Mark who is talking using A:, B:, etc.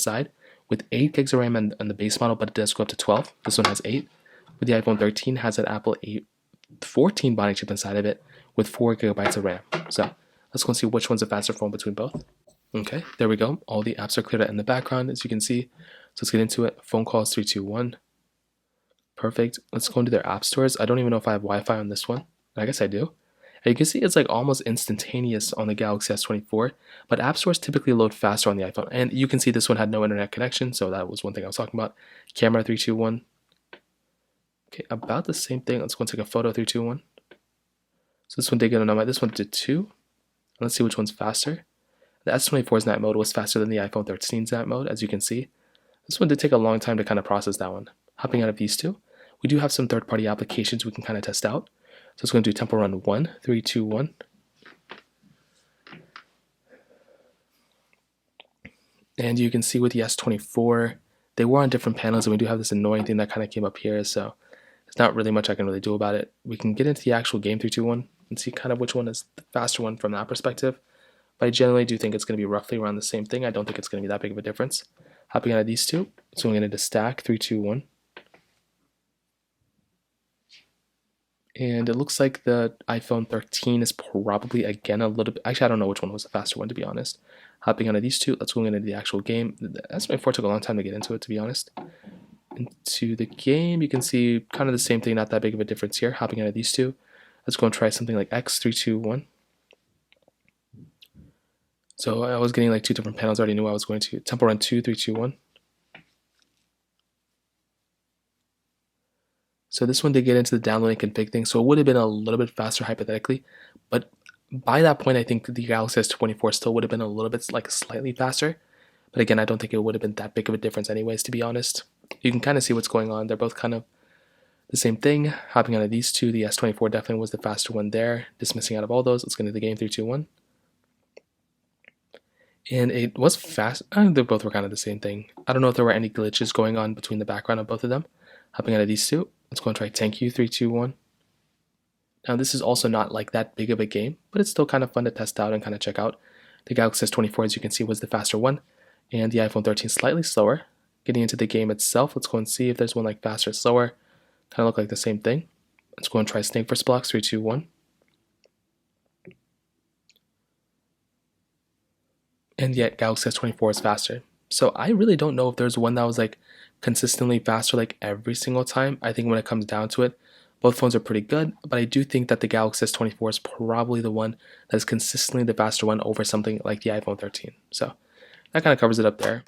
A: side with 8 gigs of RAM on the base model, but it does go up to 12. This one has 8. With the iPhone 13 has an Apple A14 bonding chip inside of it with 4 gigabytes of RAM. So let's go and see which one's a faster phone between both. Okay, there we go. All the apps are cleared out in the background, as you can see. So let's get into it. Phone calls 3, 2, 1. Perfect. Let's go into their app stores. I don't even know if I have Wi-Fi on this one. I guess I do. And you can see it's like almost instantaneous on the Galaxy S24, but app stores typically load faster on the iPhone. And you can see this one had no internet connection, so that was one thing I was talking about. Camera 3, 2, 1. Okay, about the same thing. Let's go and take a photo 3, 2, 1. So this one did get a number. This one did 2. Let's see which one's faster. The S24's night mode was faster than the iPhone 13's night mode, as you can see. This one did take a long time to kind of process that one. Hopping out of these two, we do have some third-party applications we can kind of test out. So it's going to do Temple Run 1, 3, 2, 1. And you can see with the S24, they were on different panels, and we do have this annoying thing that kind of came up here, so there's not really much I can really do about it. We can get into the actual game 3, 2, 1 and see kind of which one is the faster one from that perspective. But I generally do think it's going to be roughly around the same thing. I don't think it's going to be that big of a difference. Hopping out of these two, so I'm going to stack 3, 2, 1. And it looks like the iPhone 13 is probably, again, a little bit... Actually, I don't know which one was the faster one, to be honest. Hopping out of these two, let's go into the actual game. The S24 took a long time to get into it, to be honest. Into the game, you can see kind of the same thing, not that big of a difference here. Hopping out of these two, let's go and try something like X, 3, 2, 1. So I was getting like 2 different panels. I already knew I was going to. Temple Run 2, 3, 2, 1. So this one did get into the download and config thing, so it would have been a little bit faster hypothetically, but by that point I think the Galaxy S24 still would have been a little bit like slightly faster, but again I don't think it would have been that big of a difference anyways, to be honest. You can kind of see what's going on. They're both kind of the same thing. Hopping out of these two, the S24 definitely was the faster one there. Dismissing out of all those, let's get into the game 3, 2, 1. And it was fast. I think they both were kind of the same thing. I don't know if there were any glitches going on between the background of both of them. Hopping out of these two, let's go and try Thank You 3, 2, 1. Now this is also not like that big of a game, but it's still kind of fun to test out and kind of check out. The Galaxy S24, as you can see, was the faster one, and the iPhone 13 slightly slower. Getting into the game itself, let's go and see if there's one like faster or slower. Kind of look like the same thing. Let's go and try Snake vs. Blocks 3, 2, 1. And yet Galaxy S24 is faster. So I really don't know if there's one that was like consistently faster like every single time. I think when it comes down to it, both phones are pretty good, but I do think that the Galaxy S24 is probably the one that is consistently the faster one over something like the iPhone 13. So that kind of covers it up there.